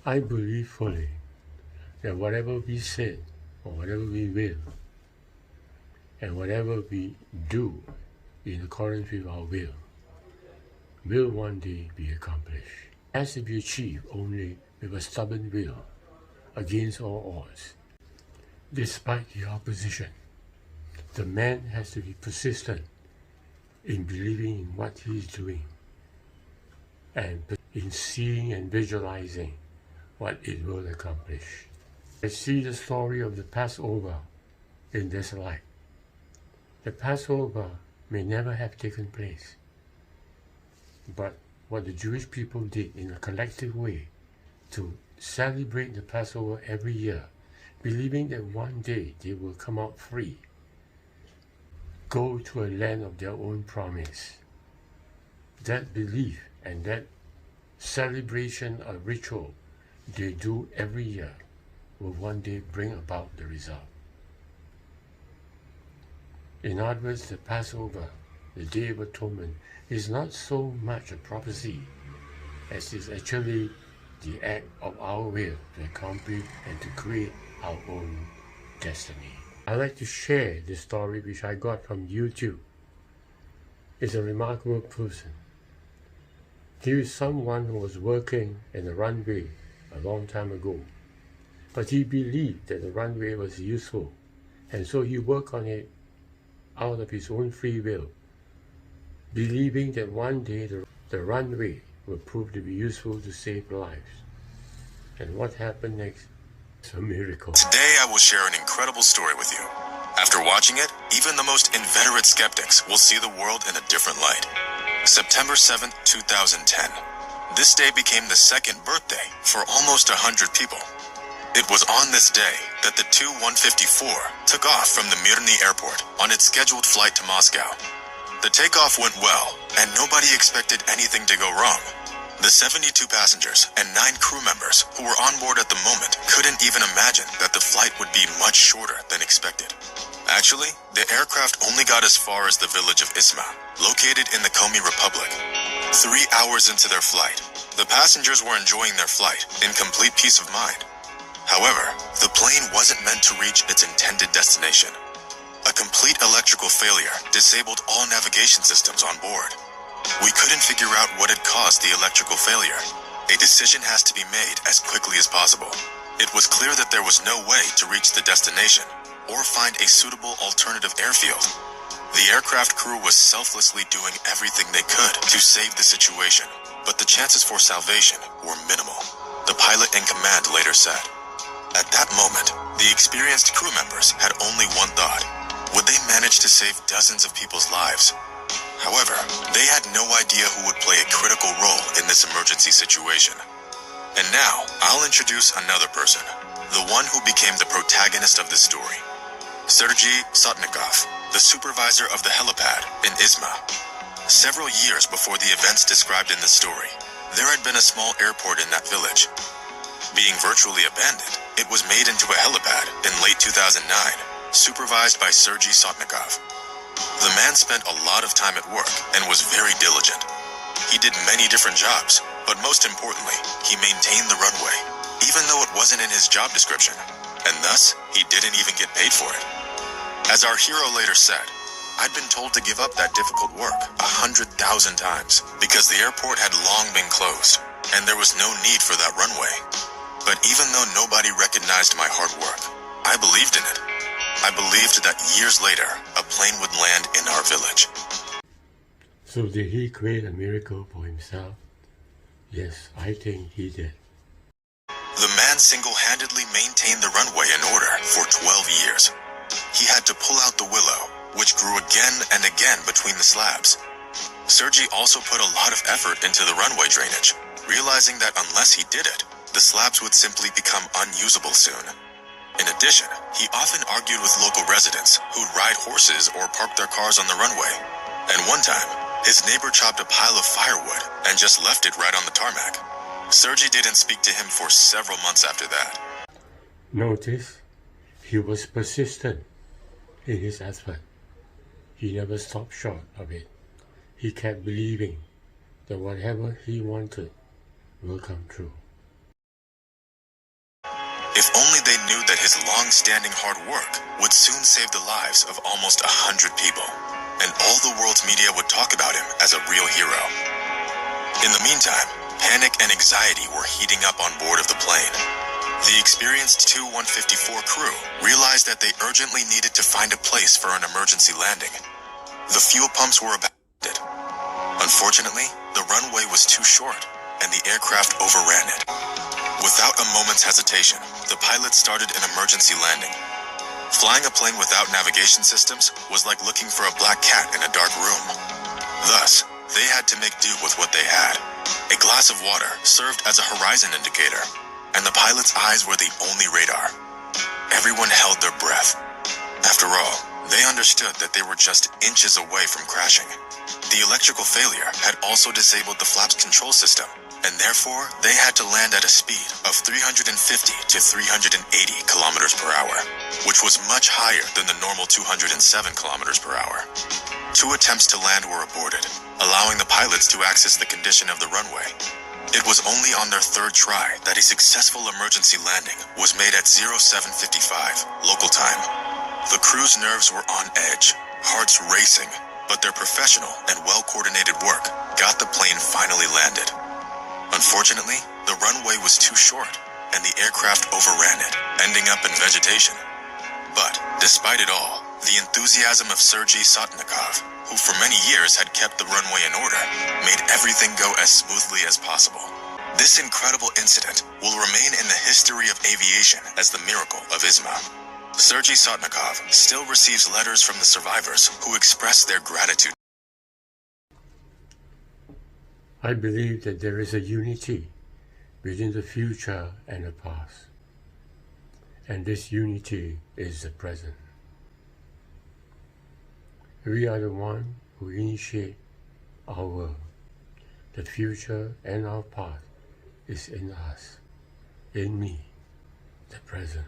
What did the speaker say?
I believe fully that whatever we say or whatever we will and whatever we do in accordance with our will one day be accomplished. It has to be achieved only with a stubborn will against all odds. Despite the opposition, the man has to be persistent in believing in what he is doing and in seeing and visualizing what it will accomplish. I see the story of the Passover in this light. The Passover may never have taken place, but what the Jewish people did in a collective way to celebrate the Passover every year, believing that one day they will come out free, go to a land of their own promise. That belief and that celebration or ritual they do every year will one day bring about the result. In other words, the Passover, the Day of Atonement, is not so much a prophecy as is actually the act of our will to accomplish and to create our own destiny. I like to share this story which I got from YouTube. It's a remarkable person. He is someone who was working in a runway a long time ago, but he believed that the runway was useful, and so he worked on it out of his own free will, believing that one day the runway will prove to be useful to save lives. And what happened next? It's a miracle. Today I will share an incredible story with you. After watching it, even the most inveterate skeptics will see the world in a different light. September 7th, 2010. This day became the second birthday for almost 100 people. It was on this day that the Tu-154 took off from the Mirny airport on its scheduled flight to Moscow. The takeoff went well, and nobody expected anything to go wrong. The 72 passengers and 9 crew members who were on board at the moment couldn't even imagine that the flight would be much shorter than expected. Actually, the aircraft only got as far as the village of Isma, located in the Komi Republic. 3 hours into their flight, the passengers were enjoying their flight in complete peace of mind. However, the plane wasn't meant to reach its intended destination. A complete electrical failure disabled all navigation systems on board. We couldn't figure out what had caused the electrical failure. A decision has to be made as quickly as possible. It was clear that there was no way to reach the destination or find a suitable alternative airfield. The aircraft crew was selflessly doing everything they could to save the situation, but the chances for salvation were minimal, the pilot in command later said. At that moment, the experienced crew members had only one thought: would they manage to save dozens of people's lives? However, they had no idea who would play a critical role in this emergency situation. And now, I'll introduce another person, the one who became the protagonist of this story. Sergei Sotnikov, the supervisor of the helipad in Isma. Several years before the events described in the story, there had been a small airport in that village. Being virtually abandoned, it was made into a helipad in late 2009, supervised by Sergei Sotnikov. The man spent a lot of time at work and was very diligent. He did many different jobs, but most importantly, he maintained the runway, even though it wasn't in his job description, and thus, he didn't even get paid for it. As our hero later said, I'd been told to give up that difficult work 100,000 times because the airport had long been closed, and there was no need for that runway. But even though nobody recognized my hard work, I believed in it. I believed that years later, a plane would land in our village. So did he create a miracle for himself? Yes, I think he did. The man single-handedly maintained the runway in order for 12 years. He had to pull out the willow, which grew again and again between the slabs. Sergei also put a lot of effort into the runway drainage, realizing that unless he did it, the slabs would simply become unusable soon. In addition, he often argued with local residents who'd ride horses or park their cars on the runway. And one time, his neighbor chopped a pile of firewood and just left it right on the tarmac. Sergei didn't speak to him for several months after that. Notice, he was persistent in his effort. He never stopped short of it. He kept believing that whatever he wanted will come true. If only they knew that his long-standing hard work would soon save the lives of almost 100 people, and all the world's media would talk about him as a real hero. In the meantime, panic and anxiety were heating up on board of the plane. The experienced Tu-154 crew realized that they urgently needed to find a place for an emergency landing. The fuel pumps were abandoned. Unfortunately, the runway was too short, and the aircraft overran it. Without a moment's hesitation, the pilots started an emergency landing. Flying a plane without navigation systems was like looking for a black cat in a dark room. Thus, they had to make do with what they had. A glass of water served as a horizon indicator, and the pilots' eyes were the only radar. Everyone held their breath. After all, they understood that they were just inches away from crashing. The electrical failure had also disabled the flaps control system, and therefore they had to land at a speed of 350 to 380 kilometers per hour, which was much higher than the normal 207 kilometers per hour. 2 attempts to land were aborted, allowing the pilots to access the condition of the runway. It was only on their 3rd try that a successful emergency landing was made at 07:55 local time. The crew's nerves were on edge, hearts racing, but their professional and well-coordinated work got the plane finally landed. Unfortunately, the runway was too short, and the aircraft overran it, ending up in vegetation. But, despite it all, the enthusiasm of Sergei Sotnikov, who for many years had kept the runway in order, made everything go as smoothly as possible. This incredible incident will remain in the history of aviation as the miracle of Izma. Sergei Sotnikov still receives letters from the survivors who express their gratitude. I believe that there is a unity between the future and the past, and this unity is the present. We are the one who initiate our world. The future and our past is in us, in me, the present.